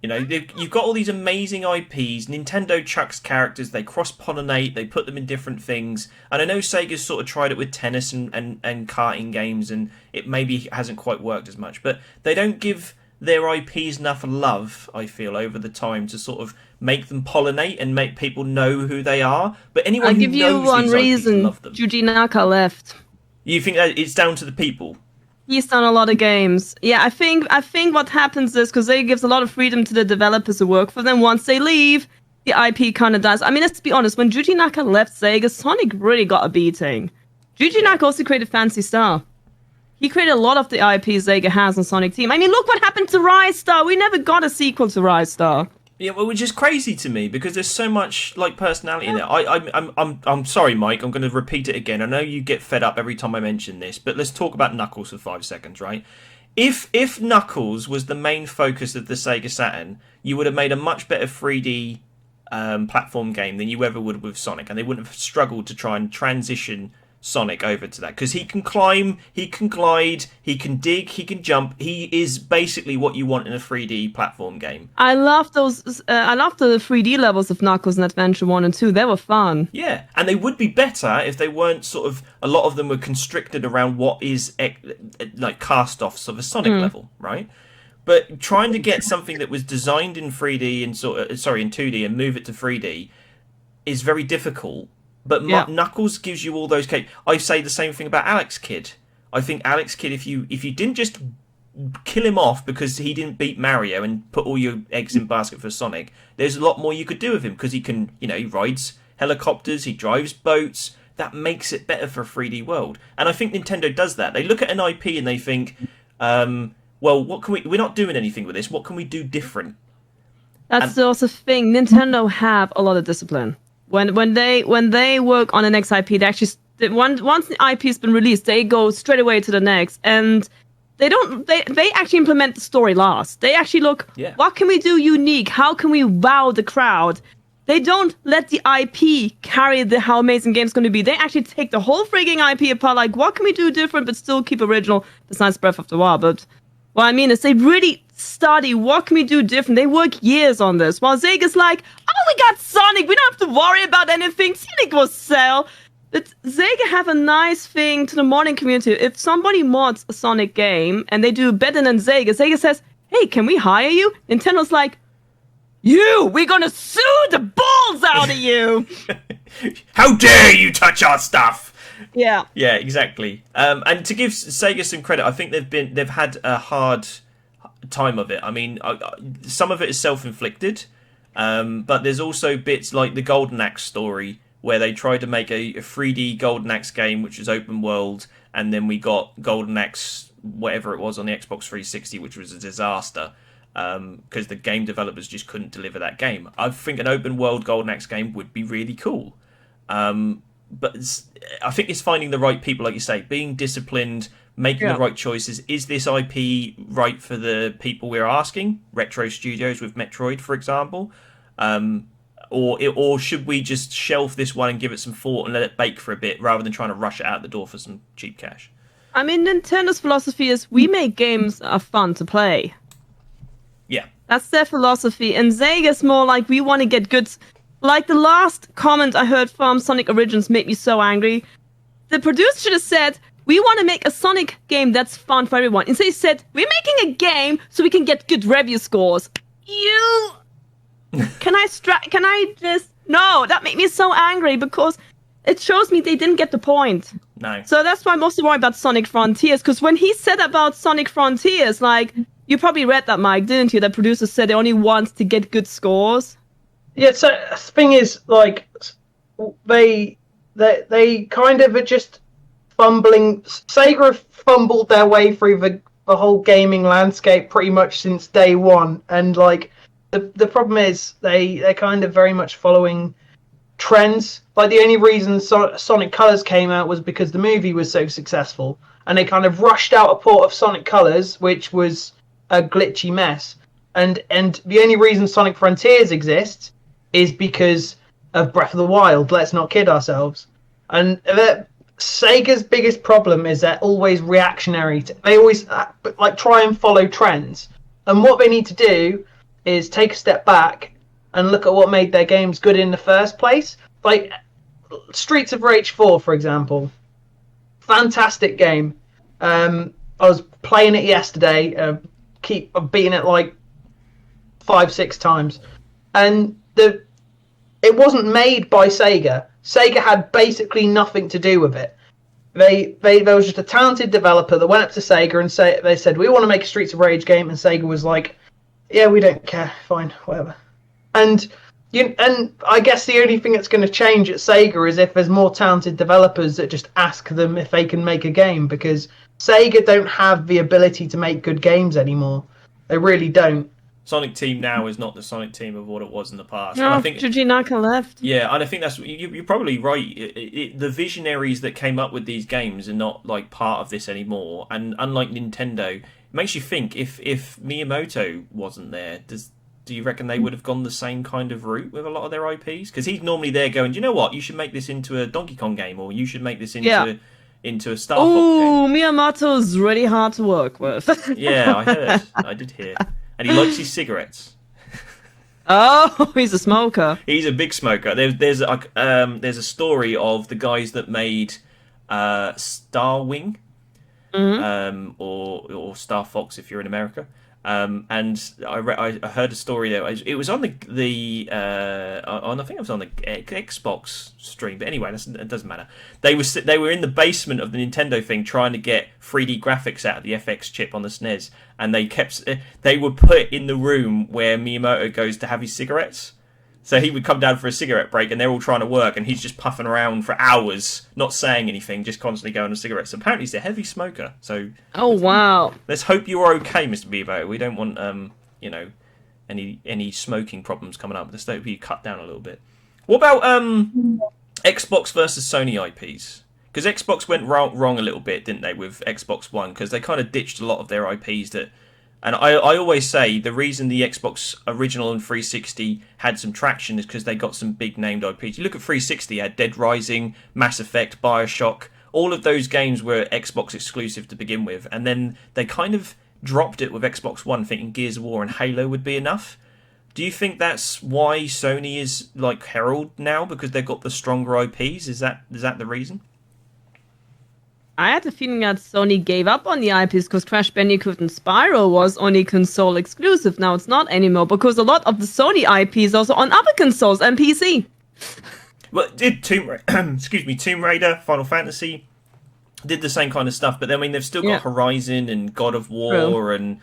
You've got all these amazing IPs. Nintendo chucks characters, they cross-pollinate, they put them in different things. And I know Sega's sort of tried it with tennis and karting games, and it maybe hasn't quite worked as much. But they don't give their IPs enough love, I feel, over the time to sort of make them pollinate and make people know who they are. But anyone I'll who give you knows one these reason. IPs love them. Yuji Naka left. You think that it's down to the people? He's done a lot of games. Yeah, I think what happens is because they gives a lot of freedom to the developers who work for them. Once they leave, the IP kind of dies. I mean, let's be honest. When Yuji Naka left Sega, Sonic really got a beating. Yuji Naka also created Phantasy Star. He created a lot of the IPs Sega has on Sonic Team. I mean, look what happened to Rise Star. We never got a sequel to Rise Star. Yeah, well, which is crazy to me because there's so much personality in there. I'm sorry, Mike. I'm going to repeat it again. I know you get fed up every time I mention this, but let's talk about Knuckles for 5 seconds, right? If Knuckles was the main focus of the Sega Saturn, you would have made a much better 3D platform game than you ever would with Sonic, and they wouldn't have struggled to try and transition Sonic over to that because he can climb, he can glide, he can dig, he can jump. He is basically what you want in a 3D platform game. I love those. I love the 3D levels of Knuckles in Adventure 1 and 2. They were fun. Yeah, and they would be better if they weren't sort of. A lot of them were constricted around what is like cast-offs of a Sonic level, right? But trying to get something that was designed in 3D and in 2D and move it to 3D is very difficult. But Knuckles gives you all those I say the same thing about Alex Kidd. I think Alex Kidd, if you didn't just kill him off because he didn't beat Mario and put all your eggs in basket for Sonic, there's a lot more you could do with him because he can, he rides helicopters, he drives boats. That makes it better for a 3D world. And I think Nintendo does that. They look at an IP and they think, well, what can we're not doing anything with this. What can we do different? That's also the thing. Nintendo have a lot of discipline. When they work on the next IP, they actually once the IP has been released, they go straight away to the next, and they actually implement the story last. They actually look, what can we do unique? How can we wow the crowd? They don't let the IP carry how amazing game's going to be. They actually take the whole frigging IP apart. Like, what can we do different but still keep original? Besides Breath of the Wild, but what I mean is they really study what can we do different. They work years on this. While Sega's like, we got Sonic. We don't have to worry about anything. Sonic will sell. But Sega have a nice thing to the modding community. If somebody mods a Sonic game and they do better than Sega says, hey, can we hire you? Nintendo's like, we're gonna sue the balls out of you. How dare you touch our stuff? Yeah. Yeah, exactly. And to give Sega some credit, I think they've had a hard time of it. I mean, some of it is self-inflicted. But there's also bits like the Golden Axe story where they tried to make a 3D Golden Axe game which was open world, and then we got Golden Axe whatever it was on the Xbox 360, which was a disaster. because the game developers just couldn't deliver that game. I think an open world Golden Axe game would be really cool. But I think it's finding the right people, like you say, being disciplined, making the right choices. Is this IP right for the people we're asking? Retro studios with Metroid, for example? Or should we just shelf this one and give it some thought and let it bake for a bit rather than trying to rush it out the door for some cheap cash? I mean, Nintendo's philosophy is we make games are fun to play. Yeah. That's their philosophy. And Sega's more like, we want to get good... Like, the last comment I heard from Sonic Origins made me so angry. The producer should have said, we want to make a Sonic game that's fun for everyone. Instead he said, we're making a game so we can get good review scores. Can I just... No, that made me so angry because it shows me they didn't get the point. No. So that's why I'm also worried about Sonic Frontiers, because when he said about Sonic Frontiers, like, you probably read that, Mike, didn't you? The producer said they only want to get good scores. Yeah, so the thing is, like, they kind of are just fumbling. Sega have fumbled their way through the whole gaming landscape pretty much since day one, and like the problem is they're kind of very much following trends. Like, the only reason Sonic Colors came out was because the movie was so successful, and they kind of rushed out a port of Sonic Colors, which was a glitchy mess. And the only reason Sonic Frontiers exists is because of Breath of the Wild. Let's not kid ourselves. And Sega's biggest problem is they're always reactionary. They always like try and follow trends. And what they need to do is take a step back and look at what made their games good in the first place. Like Streets of Rage 4, for example. Fantastic game. I was playing it yesterday. I've beaten it like 5-6 times. And it wasn't made by Sega. Sega had basically nothing to do with it. There was just a talented developer that went up to Sega and they said, we want to make a Streets of Rage game, and Sega was like, yeah, we don't care, fine, whatever. And I guess the only thing that's going to change at Sega is if there's more talented developers that just ask them if they can make a game, because Sega don't have the ability to make good games anymore. They really don't. Sonic Team now is not the Sonic Team of what it was in the past. No, Yuji Naka left. Yeah, and I think that's you're probably right. The visionaries that came up with these games are not like part of this anymore. And unlike Nintendo, it makes you think if Miyamoto wasn't there, do you reckon they would have gone the same kind of route with a lot of their IPs? Because he's normally there going, do you know what? You should make this into a Donkey Kong game, or you should make this into a Star Fox game. Ooh, Miyamoto's really hard to work with. Yeah, I heard. I did hear. And he likes his cigarettes. Oh, he's a smoker. He's a big smoker. There's a story of the guys that made Star Wing, or Star Fox if you're in America. And I heard a story there. It was on I think it was on the Xbox stream. But anyway, it doesn't matter. They were in the basement of the Nintendo thing trying to get 3D graphics out of the FX chip on the SNES, and they were put in the room where Miyamoto goes to have his cigarettes. So he would come down for a cigarette break, and they're all trying to work, and he's just puffing around for hours, not saying anything, just constantly going on cigarettes. Apparently, he's a heavy smoker. So, oh wow! Let's hope you are okay, Mr. Bebo. We don't want any smoking problems coming up. Let's hope you cut down a little bit. What about Xbox versus Sony IPs? Because Xbox went wrong a little bit, didn't they, with Xbox One? Because they kind of ditched a lot of their IPs that. And I always say the reason the Xbox original and 360 had some traction is because they got some big named IPs. You look at 360, had Dead Rising, Mass Effect, Bioshock. All of those games were Xbox exclusive to begin with. And then they kind of dropped it with Xbox One, thinking Gears of War and Halo would be enough. Do you think that's why Sony is like herald now? Because they've got the stronger IPs? Is that the reason? I had the feeling that Sony gave up on the IPs because Crash Bandicoot and Spyro was only console exclusive. Now it's not anymore because a lot of the Sony IPs are also on other consoles and PC. Well, did Tomb Raider, Final Fantasy did the same kind of stuff, but I mean they've still got Horizon and God of War and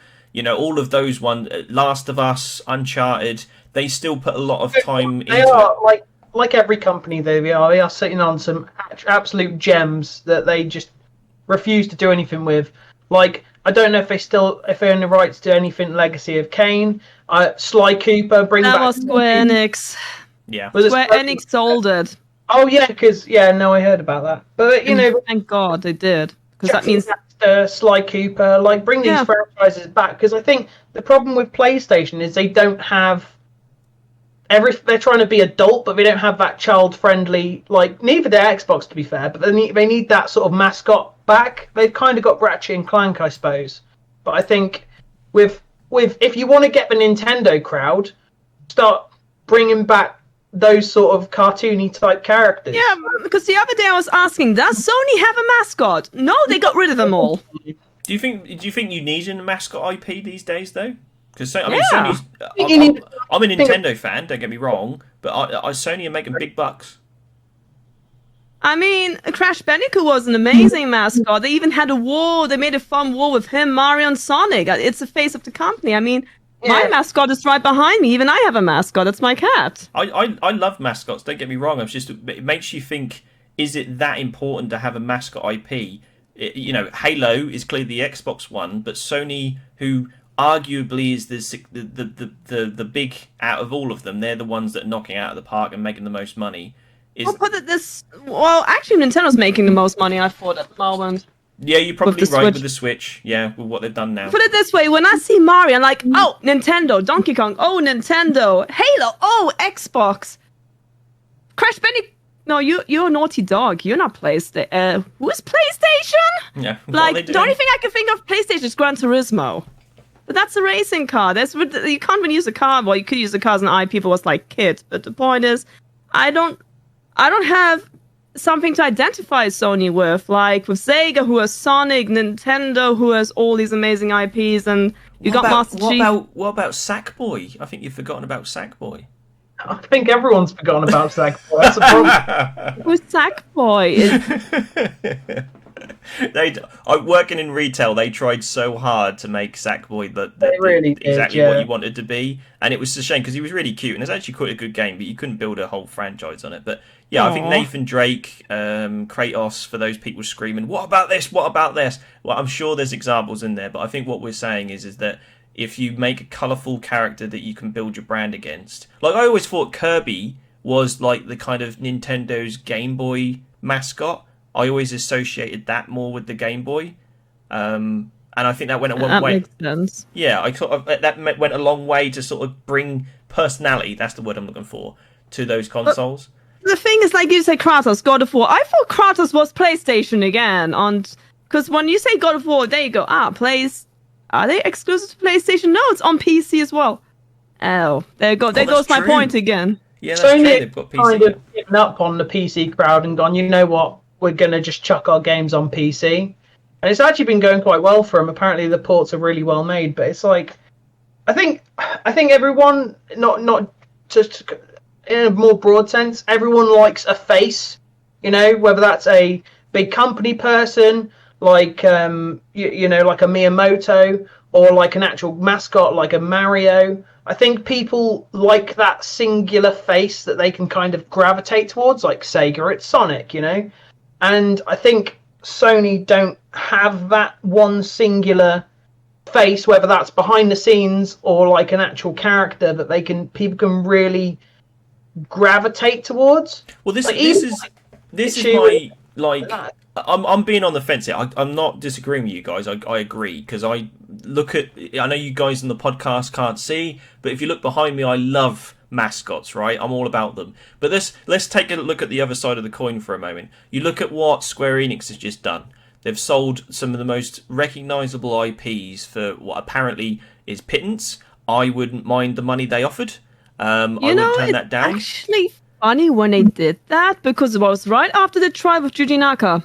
all of those ones. Last of Us, Uncharted. They still put a lot of time into it. Like every company, they are sitting on some absolute gems that they just refuse to do anything with. Like I don't know if they own the rights to anything Legacy of Kain. Sly Cooper, bring That back. was Square Enix. Yeah. Was it Square Enix sold it. Oh yeah, because no, I heard about that. But Thank God they did, because that means Sly Cooper, like bring these franchises back. Because I think the problem with PlayStation is they don't have they're trying to be adult, but they don't have that child-friendly. Like neither do Xbox, to be fair. But they need that sort of Mascot back. They've kind of got Ratchet and Clank, I suppose. But I think with if you want to get the Nintendo crowd, start bringing back those sort of cartoony type characters. Yeah, because the other day I was asking, does Sony have a mascot? No, they got rid of them all. Do you think you need a mascot IP these days though? Because I mean, Yeah. Sony's. I'm a Nintendo fan. Don't get me wrong, but Sony are making big bucks. I mean, Crash Bandicoot was an amazing mascot. They even had a war. They made a fun war with him, Mario, and Sonic. It's the face of the company. I mean, my mascot is right behind me. Even I have a mascot. That's my cat. I love mascots. Don't get me wrong. It makes you think: is it that important to have a mascot IP? Halo is clearly the Xbox one, but Sony, who arguably is the big out of all of them, they're the ones that are knocking it out of the park and making the most money. I'll put it this. Well, actually, Nintendo's making the most money, I thought, at the moment. Yeah, you're probably With the right Switch. with the Switch. Yeah, with what they've done now. Put it this way: when I see Mario, I'm like, oh, Nintendo, Donkey Kong, oh, Nintendo, Halo, oh, Xbox, Crash Bandicoot. No, you're a naughty dog. You're not PlayStation. Who's PlayStation? Yeah. Like, the only thing I can think of PlayStation is Gran Turismo. But that's a racing car. You can't even use a car. Well, you could use a car as an IP if it was like Kit. But the point is, I don't have something to identify Sony with. Like with Sega, who has Sonic, Nintendo, who has all these amazing IPs, and Master Chief. What about Sackboy? I think you've forgotten about Sackboy. I think everyone's forgotten about Sackboy. That's a problem. Who's Sackboy? Working in retail, they tried so hard to make Sackboy exactly what you wanted to be, and it was a shame because he was really cute and it's actually quite a good game, but you couldn't build a whole franchise on it. But yeah, I think Nathan Drake, Kratos, for those people screaming, "What about this? What about this?" Well, I'm sure there's examples in there, but I think what we're saying is that if you make a colourful character that you can build your brand against, like I always thought Kirby was like the kind of Nintendo's Game Boy mascot. I always associated that more with the Game Boy, and I think that went a long way. That makes sense. Yeah, that went a long way to sort of bring personality. That's the word I'm looking for to those consoles. But the thing is, like you say, Kratos, God of War. I thought Kratos was PlayStation again, because when you say God of War, there you go. Are they exclusive to PlayStation? No, it's on PC as well. Oh, there goes my point again. Yeah, that's true. Sony They've got PC. kind of given up on the PC crowd and gone, you know what? We're going to just chuck our games on PC. And it's actually been going quite well for them. Apparently the ports are really well made, but it's like, I think everyone, not just in a more broad sense, everyone likes a face, whether that's a big company person, like, like a Miyamoto, or like an actual mascot, like a Mario. I think people like that singular face that they can kind of gravitate towards, like Sega, it's Sonic, And I think Sony don't have that one singular face, whether that's behind the scenes or like an actual character that people can really gravitate towards. Well, this is my like. I'm being on the fence here. I'm not disagreeing with you guys. I agree because I know you guys on the podcast can't see, but if you look behind me, I love mascots, right? I'm all about them. But let's take a look at the other side of the coin for a moment. You look at what Square Enix has just done. They've sold some of the most recognizable IPs for what apparently is pittance. I wouldn't mind the money they offered. I wouldn't turn that down. Actually funny when they did that because it was right after the trial of Yuji Naka.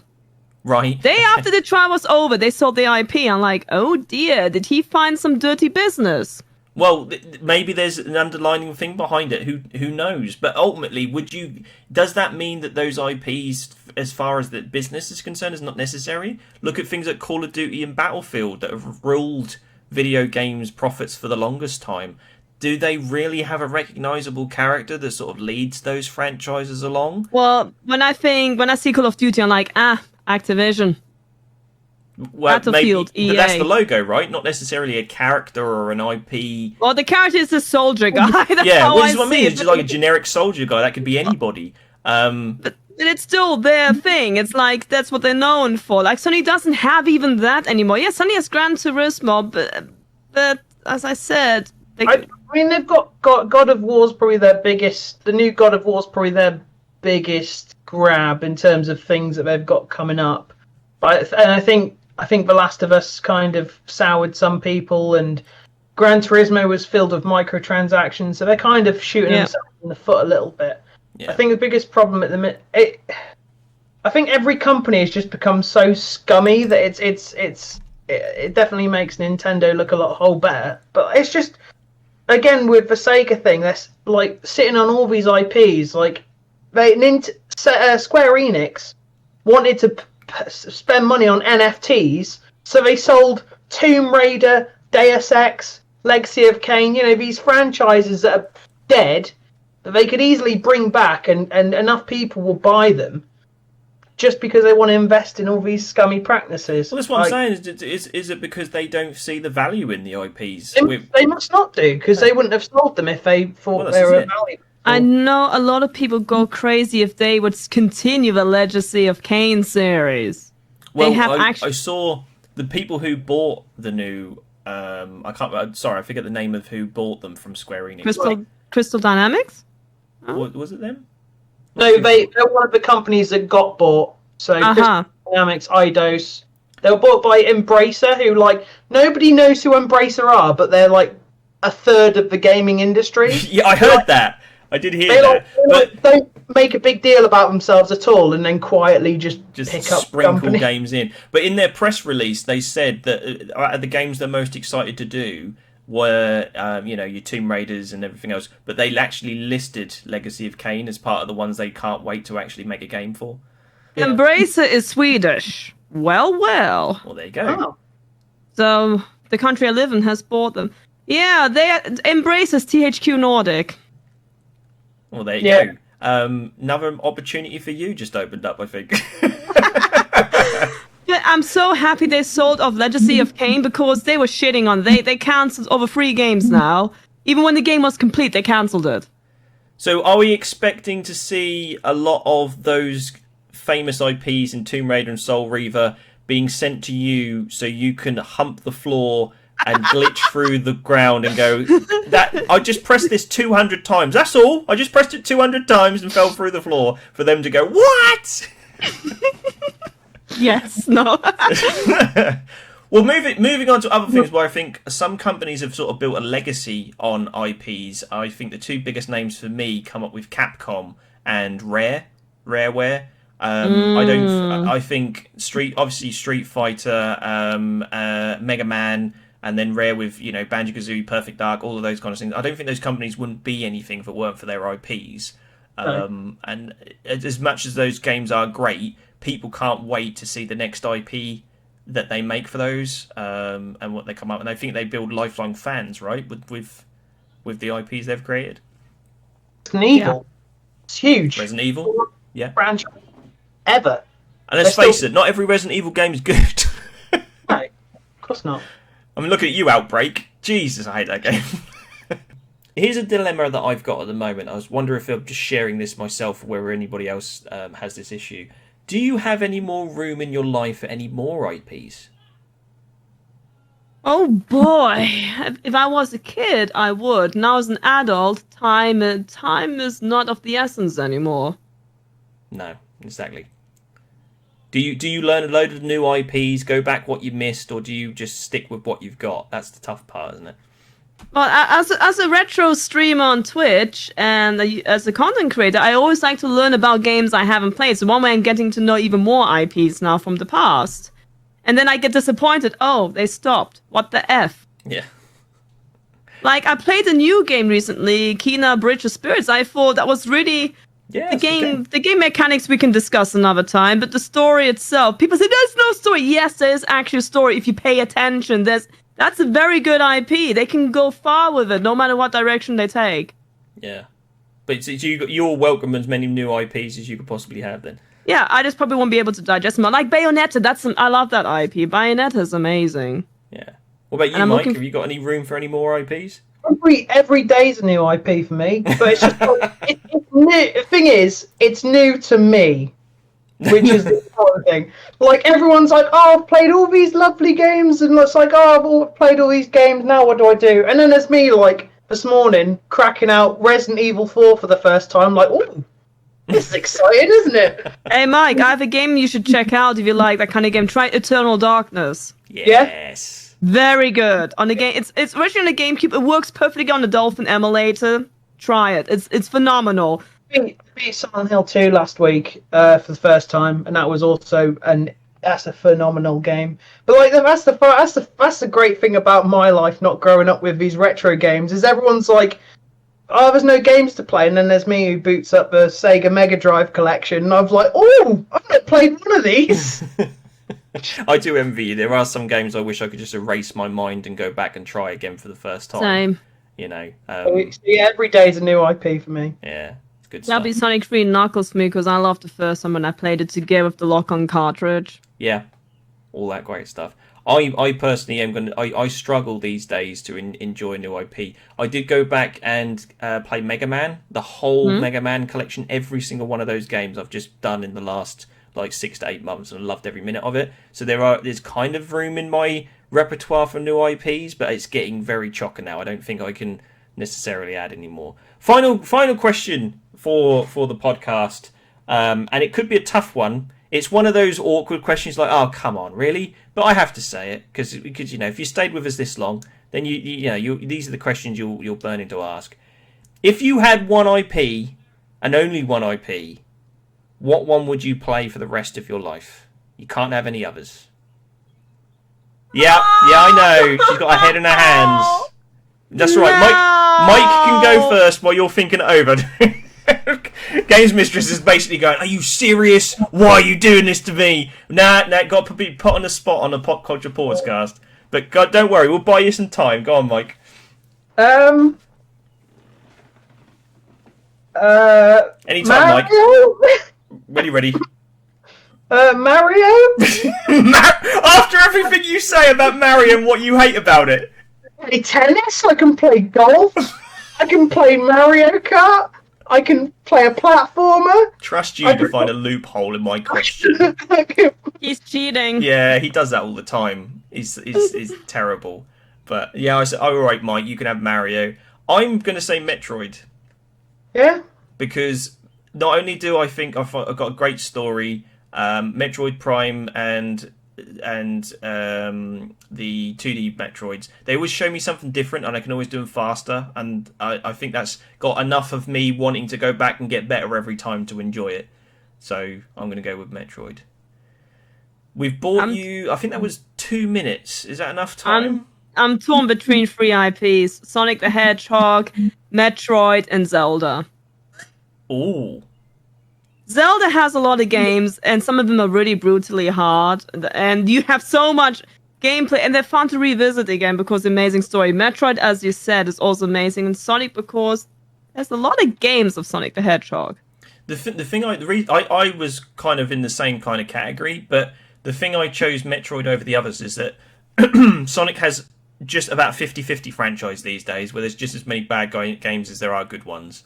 Right. Day after the trial was over, they sold the IP. I'm like, oh dear, did he find some dirty business? Well, maybe there's an underlying thing behind it. Who knows? But ultimately, does that mean that those IPs, as far as the business is concerned, is not necessary? Look at things like Call of Duty and Battlefield that have ruled video games profits for the longest time. Do they really have a recognizable character that sort of leads those franchises along? Well, when I see Call of Duty, I'm like, Activision. Well, Battlefield, maybe, but that's EA. the logo, right? Not necessarily a character or an IP. Well, the character is a soldier guy. That's Yeah, how well, I this is what I see mean. it. It's just like a generic soldier guy. That could be anybody. But it's still their thing. It's like that's what they're known for. Like Sony doesn't have even that anymore. Yeah, Sony has Gran Turismo, but as I said, I mean, they've got God of War's probably their biggest. The new God of War's probably their biggest grab in terms of things that they've got coming up. And I think The Last of Us kind of soured some people, and Gran Turismo was filled with microtransactions, so they're kind of shooting themselves in the foot a little bit. Yeah. I think the biggest problem at the minute, I think every company has just become so scummy that it definitely makes Nintendo look a lot better. But it's just, again, with the Sega thing, that's like sitting on all these IPs. Like Square Enix wanted to spend money on NFTs, so they sold Tomb Raider, Deus Ex, Legacy of Kain. You know, these franchises that are dead that they could easily bring back, and enough people will buy them. Just because they want to invest in all these scummy practices. Well, that's what I'm saying. Is it because they don't see the value in the IPs? They must not do, because they wouldn't have sold them if they thought they were valuable. I know a lot of people go crazy if they would continue the Legacy of Kain series. Well, They have I saw the people who bought the new. I forget the name of who bought them from Square Enix. Crystal Dynamics? Was it them? No, they're one of the companies that got bought. So Crystal Dynamics, Eidos. They were bought by Embracer, who nobody knows who Embracer are, but they're like a third of the gaming industry. Yeah, I heard that. I did hear that. But don't make a big deal about themselves at all, and then quietly just pick up sprinkle games in. But in their press release, they said that the games they're most excited to do were, your Tomb Raiders and everything else. But they actually listed Legacy of Kain as part of the ones they can't wait to actually make a game for. Yeah. Embracer is Swedish. Well. Well, there you go. Oh. So the country I live in has bought them. Yeah, Embracer's THQ Nordic. Well, there you go. Another opportunity for you just opened up, I think. But I'm so happy they sold off Legacy of Kain, because they were shitting on they cancelled over 3 games now. Even when the game was complete, they cancelled it. So are we expecting to see a lot of those famous IPs in Tomb Raider and Soul Reaver being sent to you so you can hump the floor and glitch through the ground and go, that I just pressed this 200 times, that's all, I just pressed it 200 times and fell through the floor, for them to go, what? Yes, no. Well, moving on to other things where I think some companies have sort of built a legacy on IPs. I think the 2 biggest names for me come up with Capcom and Rareware. I think Street Fighter, Mega Man, and then Rare with Banjo-Kazooie, Perfect Dark, all of those kind of things. I don't think those companies wouldn't be anything if it weren't for their IPs. And as much as those games are great, people can't wait to see the next IP that they make for those, and what they come up. And I think they build lifelong fans, right, with the IPs they've created. Resident Evil, it's huge. Resident Evil, yeah, franchise ever. And let's face it, not every Resident Evil game is good. No, of course not. I mean, look at you, Outbreak. Jesus, I hate that game. Here's a dilemma that I've got at the moment. I was wondering if I'm just sharing this myself or whether anybody else has this issue. Do you have any more room in your life for any more IPs? Oh boy, if I was a kid, I would. Now as an adult, time is not of the essence anymore. No, exactly. Do you learn a load of new IPs, go back what you missed, or do you just stick with what you've got? That's the tough part, isn't it? Well, as a retro streamer on Twitch and as a content creator, I always like to learn about games I haven't played. So one way I'm getting to know even more IPs now from the past. And then I get disappointed. Oh, they stopped. What the F? Yeah. Like, I played a new game recently, Kena Bridge of Spirits. I thought that was really... Yeah, the game mechanics we can discuss another time, but the story itself, people say there's no story. Yes, there's actually a story if you pay attention. That's a very good IP. They can go far with it, no matter what direction they take. Yeah. But you'll welcome as many new IPs as you could possibly have then. Yeah, I just probably won't be able to digest them. Like Bayonetta, I love that IP. Bayonetta is amazing. Yeah. What about you, And Mike? Have you got any room for any more IPs? Every day's a new IP for me, but it's just it's new. The thing is, it's new to me, which is the important thing. Like everyone's like, "Oh, I've played all these lovely games," and it's like, "Oh, I've played all these games. Now what do I do?" And then there's me, like this morning, cracking out Resident Evil 4 for the first time. Like, oh, this is exciting, isn't it? Hey, Mike, I have a game you should check out if you like that kind of game. Try Eternal Darkness. Yes. Very good. On the game, it's originally on the GameCube. It works perfectly on the Dolphin emulator. Try it. It's phenomenal. Beat Silent Hill 2 last week for the first time, and that was also that's a phenomenal game. But like that's the great thing about my life, not growing up with these retro games, is everyone's like, "Oh, there's no games to play," and then there's me who boots up the Sega Mega Drive collection, and I'm like, "Oh, I've not played one of these." I do envy you. There are some games I wish I could just erase my mind and go back and try again for the first time. Same. You know. So yeah, every day's a new IP for me. Yeah, it's good That'll stuff. be Sonic 3 and Knuckles for me because I loved the first one when I played it together with the lock-on cartridge. Yeah, all that great stuff. I personally am going to... I struggle these days to enjoy a new IP. I did go back and play Mega Man. The whole Mega Man collection, every single one of those games I've just done in the last... like 6 to 8 months, and I loved every minute of it. So there's kind of room in my repertoire for new IPs, but it's getting very chocker now. I don't think I can necessarily add any more. Final question for the podcast, and it could be a tough one. It's one of those awkward questions like, "Oh, come on, really?" But I have to say it because you know, if you stayed with us this long, then you know these are the questions you're burning to ask. If you had one IP and only one IP, what one would you play for the rest of your life? You can't have any others. Yeah, I know. She's got her head in her hands. That's right. Mike can go first while you're thinking it over. Games Mistress is basically going, "Are you serious? Why are you doing this to me?" Nah, got to be put on the spot on a Pop Culture podcast. But God, don't worry, we'll buy you some time. Go on, Mike. Anytime, Mario? Mike. Ready. Mario? After everything you say about Mario and what you hate about it. Play tennis, I can play golf, I can play Mario Kart, I can play a platformer. Trust you to find a loophole in my question. He's cheating. Yeah, he does that all the time. He's terrible. But yeah, I said, "Oh, all right, Mike, you can have Mario." I'm going to say Metroid. Yeah? Because not only do I think I've got a great story, Metroid Prime and the 2D Metroids, they always show me something different, and I can always do them faster. And I think that's got enough of me wanting to go back and get better every time to enjoy it. So I'm going to go with Metroid. We've bought you, I think that was 2 minutes. Is that enough time? I'm torn between 3 IPs: Sonic the Hedgehog, Metroid, and Zelda. Ooh. Zelda has a lot of games, and some of them are really brutally hard, and you have so much gameplay, and they're fun to revisit again because the amazing story. Metroid, as you said, is also amazing, and Sonic because there's a lot of games of Sonic the Hedgehog. I was kind of in the same kind of category, but the thing I chose Metroid over the others is that Sonic has just about 50-50 franchise these days, where there's just as many bad games as there are good ones.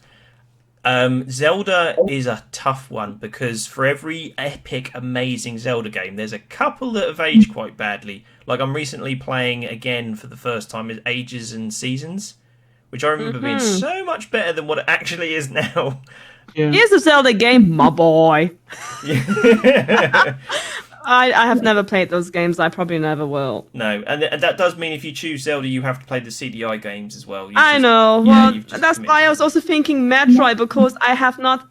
Zelda is a tough one because for every epic, amazing Zelda game, there's a couple that have aged quite badly. Like I'm recently playing again for the first time is Ages and Seasons, which I remember being so much better than what it actually is now. Yeah. Here's a Zelda game, my boy. I have never played those games. I probably never will. No, and that does mean if you choose Zelda, you have to play the CDI games as well. I know. Well, that's why I was also thinking Metroid, because I have not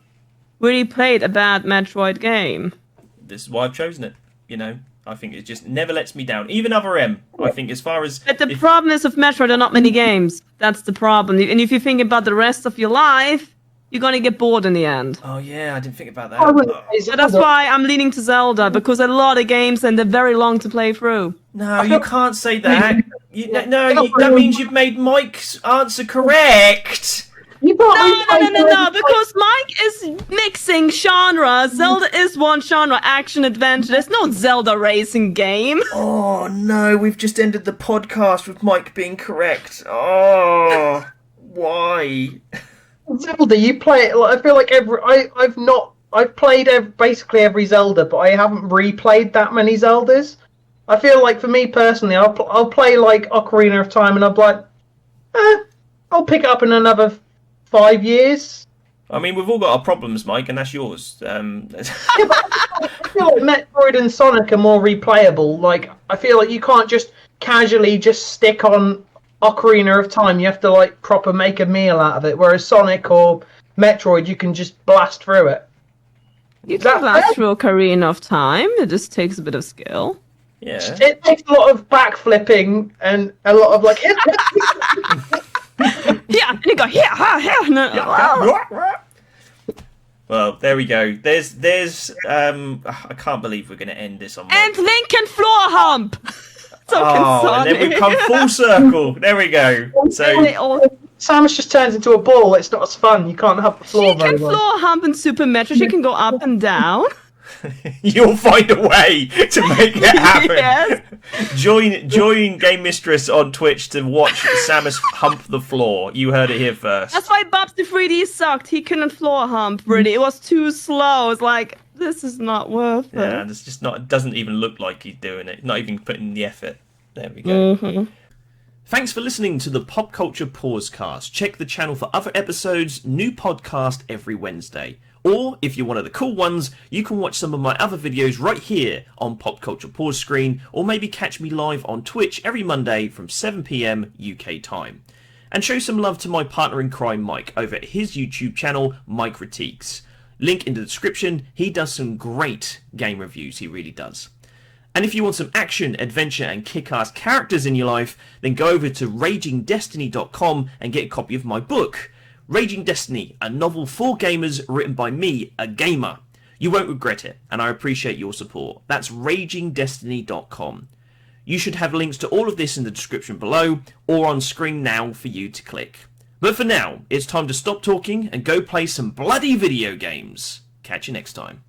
really played a bad Metroid game. This is why I've chosen it. You know, I think it just never lets me down. Even other M, I think as far as... But the problem is with Metroid, there are not many games. That's the problem. And if you think about the rest of your life, you're going to get bored in the end. Oh, yeah, I didn't think about that. So that's why I'm leaning to Zelda, because a lot of games and they're very long to play through. No, you can't say that. That means you've made Mike's answer correct. You can't No, because Mike is mixing genres. Zelda is one genre, action adventure. There's no Zelda racing game. Oh no, we've just ended the podcast with Mike being correct. Oh, why? Zelda, you play it. Like, I feel like I've played basically every Zelda, but I haven't replayed that many Zeldas. I feel like for me personally, I'll play like Ocarina of Time, and I'm like, I'll pick it up in another 5 years. I mean, we've all got our problems, Mike, and that's yours. Yeah, but I feel like Metroid and Sonic are more replayable. Like, I feel like you can't just casually just stick on Ocarina of Time. You have to like proper make a meal out of it. Whereas Sonic or Metroid, you can just blast through it. You can blast through Ocarina of Time. It just takes a bit of skill. Yeah. It takes a lot of backflipping and a lot of like. Yeah, and you go here. Well, there we go. There's I can't believe we're going to end this on. And Link can floor hump. So and then we've come full circle. There we go. So Samus just turns into a ball. It's not as fun. You can't have the floor she can very well. floor hump in Super Metroid. She can go up and down. you'll find a way to make it happen. Yes. Join Game Mistress on Twitch to watch Samus hump the floor. You heard it here first. That's why Bubs the 3D sucked. He couldn't floor hump, really. It was too slow. It's like, this is not worth it. Yeah, and it's just not. It doesn't even look like he's doing it. Not even putting the effort. There we go. Mm-hmm. Thanks for listening to the Pop Culture Pausecast. Check the channel for other episodes. New podcast every Wednesday. Or, if you're one of the cool ones, you can watch some of my other videos right here on Pop Culture Pause Screen, or maybe catch me live on Twitch every Monday from 7 PM UK time. And show some love to my partner in crime, Mike, over at his YouTube channel, Mike Ritiques. Link in the description. He does some great game reviews, he really does. And if you want some action, adventure, and kick-ass characters in your life, then go over to ragingdestiny.com and get a copy of my book, Raging Destiny, a novel for gamers written by me, a gamer. You won't regret it, and I appreciate your support. That's ragingdestiny.com. You should have links to all of this in the description below, or on screen now for you to click. But for now, it's time to stop talking and go play some bloody video games. Catch you next time.